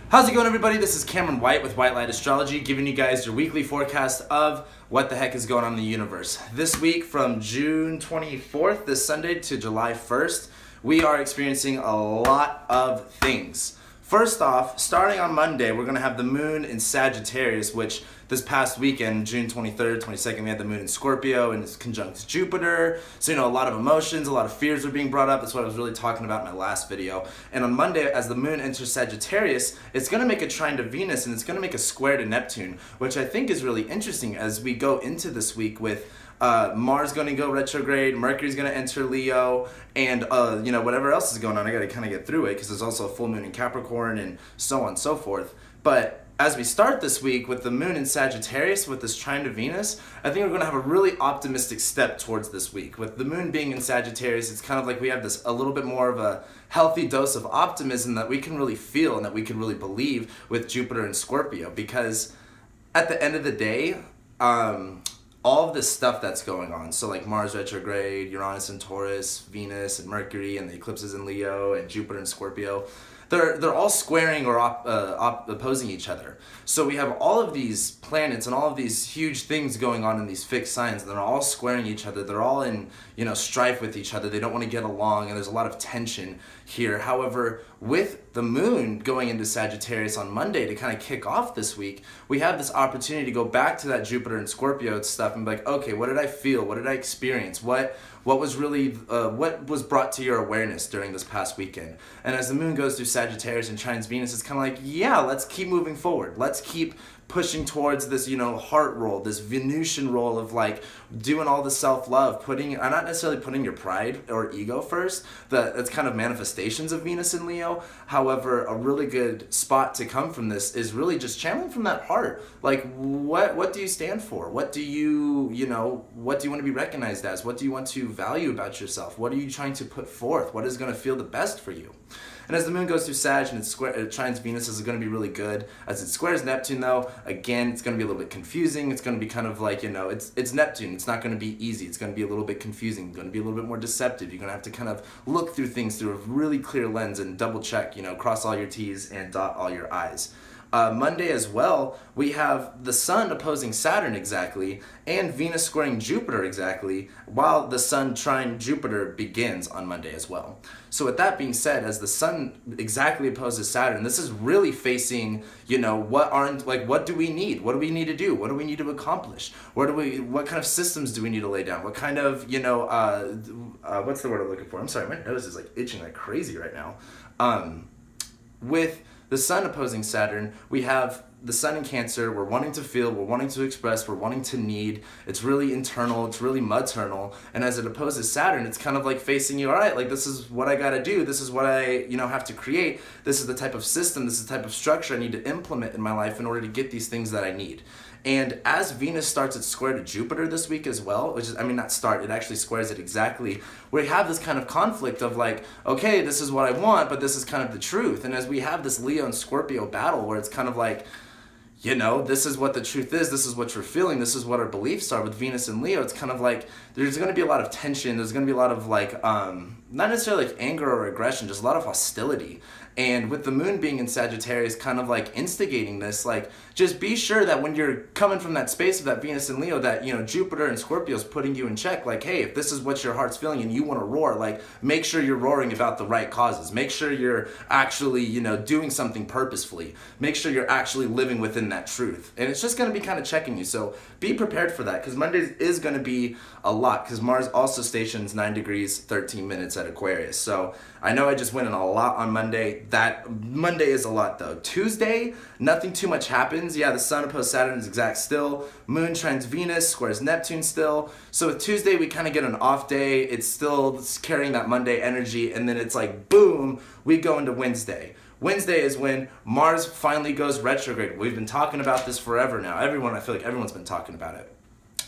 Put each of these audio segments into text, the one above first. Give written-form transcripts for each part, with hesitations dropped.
How's it going, everybody? This is Cameron White with White Light Astrology, giving you guys your weekly forecast of what the heck is going on in the universe. This week, from June 24th, this Sunday, to July 1st, we are experiencing a lot of things. First off, starting on Monday, we're going to have the moon in Sagittarius, which this past weekend, June 23rd, 22nd, we had the moon in Scorpio and it's conjunct Jupiter. So, a lot of emotions, a lot of fears are being brought up. That's what I was really talking about in my last video. And on Monday, as the moon enters Sagittarius, it's going to make a trine to Venus and it's going to make a square to Neptune, which I think is really interesting as we go into this week with Mars going to go retrograde, Mercury's going to enter Leo, and whatever else is going on. I got to kind of get through it because there's also a full moon in Capricorn and so on and so forth. But as we start this week with the moon in Sagittarius with this trine to Venus, I think we're going to have a really optimistic step towards this week. With the moon being in Sagittarius, it's kind of like we have this a little bit more of a healthy dose of optimism that we can really feel and that we can really believe with Jupiter and Scorpio, because at the end of the day, all of this stuff that's going on, so like Mars retrograde, Uranus and Taurus, Venus and Mercury, and the eclipses in Leo, and Jupiter and Scorpio, they're all squaring or opposing each other. So we have all of these planets and all of these huge things going on in these fixed signs, and they're all squaring each other. They're all in strife with each other. They don't want to get along, and there's a lot of tension here. However, with the moon going into Sagittarius on Monday to kind of kick off this week, we have this opportunity to go back to that Jupiter and Scorpio stuff and be like, okay, what did I feel? What did I experience? What was really, what was brought to your awareness during this past weekend? And as the moon goes through Sagittarius and trines Venus, it's kind of like, yeah, let's keep moving forward. Let's keep pushing towards this, heart roll, this Venusian roll of like doing all the self-love, not necessarily putting your pride or ego first. That's kind of manifestations of Venus in Leo. However, a really good spot to come from this is really just channeling from that heart. Like, what do you stand for? What do you want to be recognized as? What do you want to value about yourself? What are you trying to put forth? What is going to feel the best for you? And as the moon goes through Sag and it trines Venus, is going to be really good. As it squares Neptune, though, again, it's going to be a little bit confusing. It's going to be kind of like, it's Neptune. It's not going to be easy. It's going to be a little bit confusing. It's going to be a little bit more deceptive. You're going to have to kind of look through things through a really clear lens and double check, cross all your T's and dot all your I's. Monday as well, we have the Sun opposing Saturn exactly, and Venus squaring Jupiter exactly, while the Sun trine Jupiter begins on Monday as well. So with that being said, as the Sun exactly opposes Saturn, this is really facing, what do we need? What do we need to do? What do we need to accomplish? What kind of systems do we need to lay down? What kind of, what's the word I'm looking for? I'm sorry, my nose is like itching like crazy right now. With the Sun opposing Saturn, we have the Sun in Cancer. We're wanting to feel, we're wanting to express, we're wanting to need. It's really internal, it's really maternal. And as it opposes Saturn, it's kind of like facing you, all right, like this is what I gotta do, this is what I, have to create, this is the type of system, this is the type of structure I need to implement in my life in order to get these things that I need. And as Venus starts its square to Jupiter this week as well, it actually squares it exactly, we have this kind of conflict of like, okay, this is what I want, but this is kind of the truth. And as we have this Leo and Scorpio battle where it's kind of like, this is what the truth is, this is what you're feeling, this is what our beliefs are with Venus and Leo, it's kind of like, there's going to be a lot of tension, there's going to be a lot of like, not necessarily like anger or aggression, just a lot of hostility. And with the moon being in Sagittarius kind of like instigating this, like just be sure that when you're coming from that space of that Venus and Leo, that Jupiter and Scorpio is putting you in check, like, hey, if this is what your heart's feeling and you want to roar, like make sure you're roaring about the right causes, make sure you're actually doing something purposefully, make sure you're actually living within that truth. And it's just going to be kind of checking you, so be prepared for that, because Monday is going to be a lot, because Mars also stations 9 degrees 13 minutes at Aquarius. So I know I just went in a lot on Monday. That Monday is a lot though. Tuesday, nothing too much happens. Yeah, the Sun opposed Saturn is exact still. Moon trines Venus, squares Neptune still. So with Tuesday, we kind of get an off day. It's still carrying that Monday energy, and then it's like, boom, we go into Wednesday. Wednesday is when Mars finally goes retrograde. We've been talking about this forever now. I feel like everyone's been talking about it.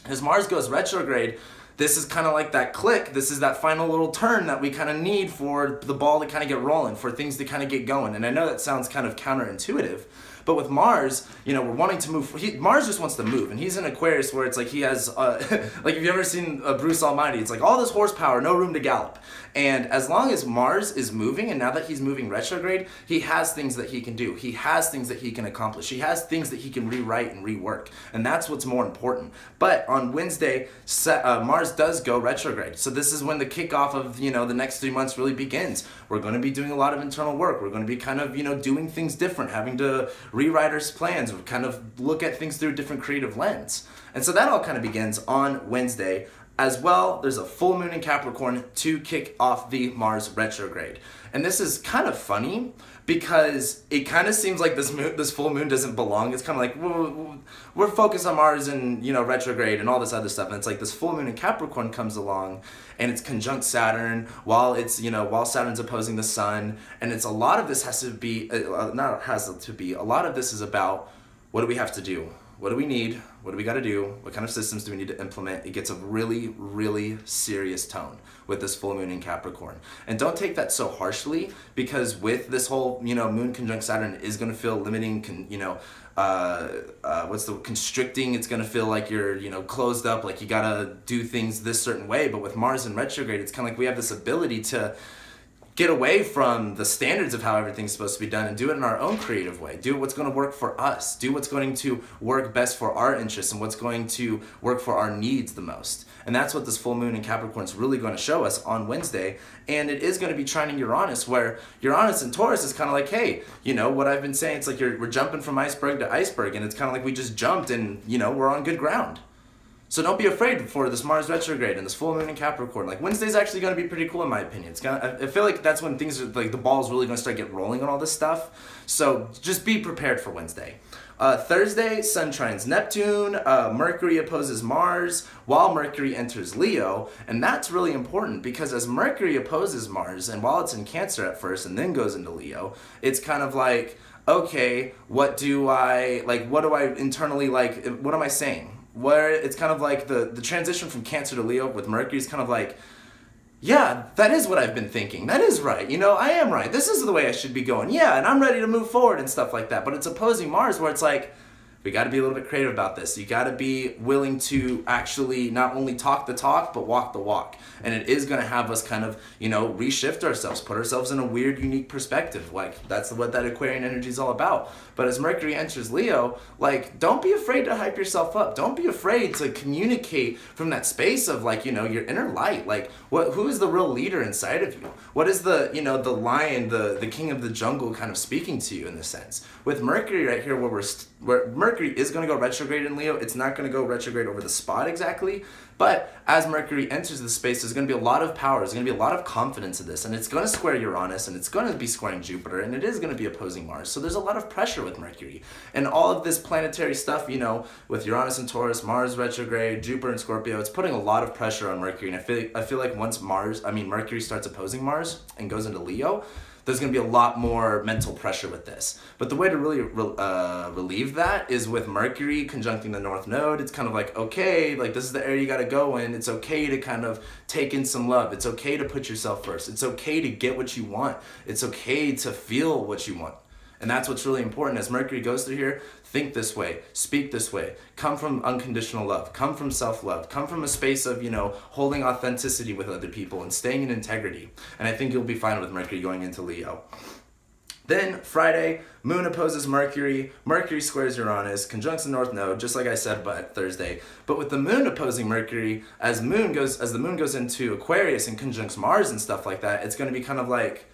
As Mars goes retrograde, this is kind of like that click. This is that final little turn that we kind of need for the ball to kind of get rolling, for things to kind of get going. And I know that sounds kind of counterintuitive, but with Mars, you know, we're wanting to move. Mars just wants to move, and he's in Aquarius, where it's like he has, like if you've ever seen Bruce Almighty, it's like all this horsepower, no room to gallop. And as long as Mars is moving, and now that he's moving retrograde, he has things that he can do. He has things that he can accomplish. He has things that he can rewrite and rework, and that's what's more important. But on Wednesday, Mars does go retrograde. So this is when the kickoff of, you know, the next 3 months really begins. We're going to be doing a lot of internal work. We're going to be kind of, you know, doing things different, having to rewrite our plans, kind of look at things through a different creative lens. And so that all kind of begins on Wednesday. As well, there's a full moon in Capricorn to kick off the Mars retrograde. And this is kind of funny because it kind of seems like this full moon doesn't belong. It's kind of like, we're focused on Mars and, you know, retrograde and all this other stuff. And it's like this full moon in Capricorn comes along and it's conjunct Saturn while it's, you know, while Saturn's opposing the sun. And it's a lot of this has to be, a lot of this is about, what do we have to do? What do we need? What do we got to do? What kind of systems do we need to implement? It gets a really, really serious tone with this full moon in Capricorn. And don't take that so harshly, because with this whole, you know, moon conjunct Saturn is going to feel limiting, constricting. It's going to feel like you're, you know, closed up, like you got to do things this certain way. But with Mars in retrograde, it's kind of like we have this ability to get away from the standards of how everything's supposed to be done and do it in our own creative way. Do what's going to work for us. Do what's going to work best for our interests and what's going to work for our needs the most. And that's what this full moon in Capricorn is really going to show us on Wednesday. And it is going to be trining Uranus, where Uranus and Taurus is kind of like, hey, you know, what I've been saying, it's like we're jumping from iceberg to iceberg, and it's kind of like we just jumped and, you know, we're on good ground. So don't be afraid for this Mars retrograde and this full moon in Capricorn. Like, Wednesday's actually going to be pretty cool in my opinion. I feel like that's when things are, like, the ball's really going to start getting rolling on all this stuff. So just be prepared for Wednesday. Thursday, Sun trines Neptune, Mercury opposes Mars while Mercury enters Leo. And that's really important because as Mercury opposes Mars, and while it's in Cancer at first and then goes into Leo, it's kind of like, okay, what do I internally, like, what am I saying? Where it's kind of like the transition from Cancer to Leo with Mercury is kind of like, yeah, that is what I've been thinking. That is right. You know, I am right. This is the way I should be going. Yeah, and I'm ready to move forward and stuff like that. But it's opposing Mars, where it's like, we got to be a little bit creative about this. You got to be willing to actually not only talk the talk, but walk the walk. And it is going to have us kind of, you know, reshift ourselves, put ourselves in a weird, unique perspective. Like, that's what that Aquarian energy is all about. But as Mercury enters Leo, like, don't be afraid to hype yourself up. Don't be afraid to communicate from that space of, like, you know, your inner light. Like, who is the real leader inside of you? What is the, you know, the lion, the king of the jungle kind of speaking to you in this sense? With Mercury right here, where Mercury is going to go retrograde in Leo, it's not going to go retrograde over the spot exactly. But as Mercury enters the space, there's going to be a lot of power. There's going to be a lot of confidence in this. And it's going to square Uranus, and it's going to be squaring Jupiter, and it is going to be opposing Mars. So there's a lot of pressure with Mercury. And all of this planetary stuff, you know, with Uranus and Taurus, Mars retrograde, Jupiter and Scorpio, it's putting a lot of pressure on Mercury. And I feel like once Mercury starts opposing Mars and goes into Leo, there's going to be a lot more mental pressure with this. But the way to really relieve that is with Mercury conjuncting the North Node. It's kind of like, okay, like, this is the area you got to go in. It's okay to kind of take in some love. It's okay to put yourself first. It's okay to get what you want. It's okay to feel what you want. And that's what's really important. As Mercury goes through here, think this way, speak this way, come from unconditional love, come from self-love, come from a space of, you know, holding authenticity with other people and staying in integrity. And I think you'll be fine with Mercury going into Leo. Then Friday, Moon opposes Mercury, Mercury squares Uranus, conjuncts the North Node, just like I said, but Thursday. But with the Moon opposing Mercury, as the Moon goes into Aquarius and conjuncts Mars and stuff like that, it's going to be kind of like,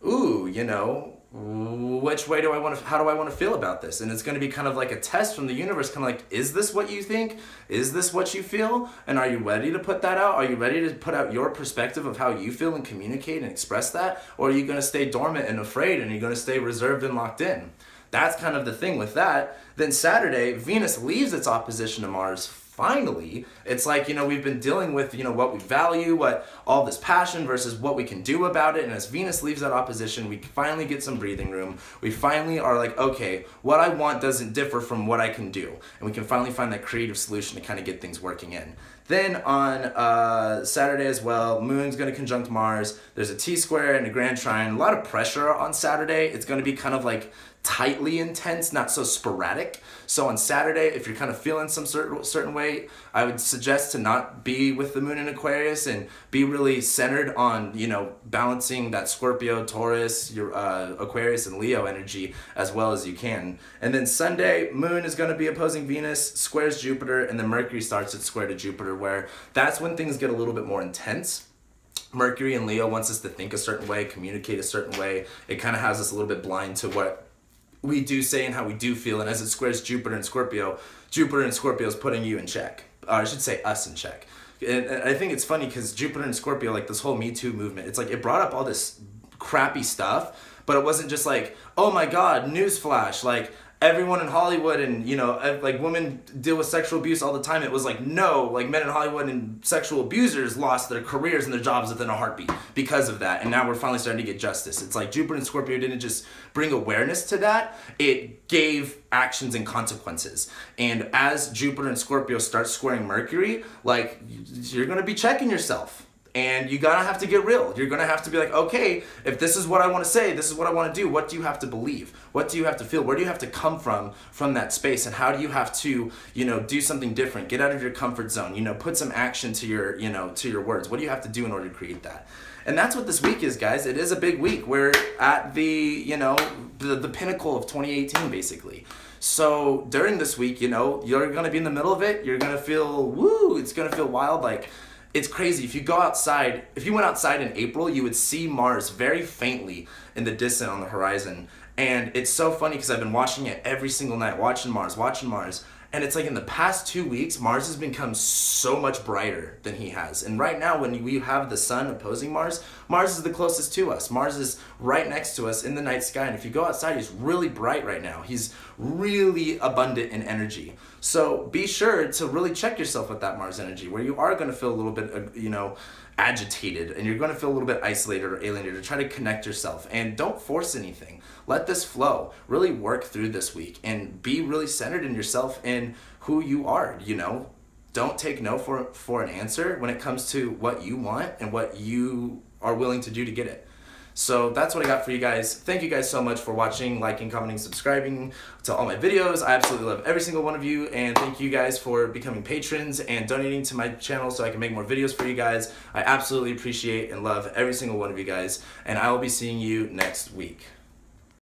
ooh, you know, which way how do I want to feel about this? And it's going to be kind of like a test from the universe, kind of like, is this what you think? Is this what you feel? And are you ready to put that out? Are you ready to put out your perspective of how you feel and communicate and express that? Or are you going to stay dormant and afraid, and you're going to stay reserved and locked in? That's kind of the thing with that. Then Saturday, Venus leaves its opposition to Mars finally, it's like, you know, we've been dealing with, you know, what we value, what all this passion versus what we can do about it. And as Venus leaves that opposition, we finally get some breathing room. We finally are like, okay, what I want doesn't differ from what I can do. And we can finally find that creative solution to kind of get things working in. Then on Saturday as well, Moon's going to conjunct Mars. There's a T-square and a grand trine. A lot of pressure on Saturday. It's going to be kind of like tightly intense, not so sporadic. So on Saturday, if you're kind of feeling some certain way, I would suggest to not be with the Moon in Aquarius and be really centered on, you know, balancing that Scorpio, Taurus, your Aquarius and Leo energy as well as you can. And then Sunday, Moon is going to be opposing Venus, squares Jupiter, and then Mercury starts its square to Jupiter, where that's when things get a little bit more intense. Mercury in Leo wants us to think a certain way, communicate a certain way. It kind of has us a little bit blind to what we do say and how we do feel, and as it squares Jupiter and Scorpio is putting you in check. Or I should say us in check. And I think it's funny because Jupiter and Scorpio, like this whole Me Too movement, it's like it brought up all this crappy stuff, but it wasn't just like, oh my God, newsflash, like everyone in Hollywood and, you know, like women deal with sexual abuse all the time. It was like, no, like men in Hollywood and sexual abusers lost their careers and their jobs within a heartbeat because of that. And now we're finally starting to get justice. It's like Jupiter and Scorpio didn't just bring awareness to that, it gave actions and consequences. And as Jupiter and Scorpio start squaring Mercury, like you're going to be checking yourself. And you gotta have to get real. You're gonna have to be like, okay, if this is what I wanna say, this is what I wanna do, what do you have to believe? What do you have to feel? Where do you have to come from that space? And how do you have to, you know, do something different? Get out of your comfort zone, you know, put some action to your, you know, to your words. What do you have to do in order to create that? And that's what this week is, guys. It is a big week. We're at the, you know, the pinnacle of 2018, basically. So during this week, you know, you're gonna be in the middle of it. You're gonna feel, woo, it's gonna feel wild. Like, it's crazy. If you go outside, if you went outside in April, you would see Mars very faintly in the distance on the horizon. And it's so funny because I've been watching it every single night, watching Mars. And it's like in the past 2 weeks, Mars has become so much brighter than he has. And right now, when we have the sun opposing Mars, Mars is the closest to us. Mars is right next to us in the night sky. And if you go outside, he's really bright right now. He's really abundant in energy. So be sure to really check yourself with that Mars energy, where you are going to feel a little bit, you know, agitated, and you're going to feel a little bit isolated or alienated, to try to connect yourself. And don't force anything. Let this flow. Really work through this week and be really centered in yourself and who you are, you know. Don't take no for an answer when it comes to what you want and what you are willing to do to get it. So that's what I got for you guys. Thank you guys so much for watching, liking, commenting, subscribing to all my videos. I absolutely love every single one of you, and thank you guys for becoming patrons and donating to my channel so I can make more videos for you guys. I absolutely appreciate and love every single one of you guys, and I will be seeing you next week.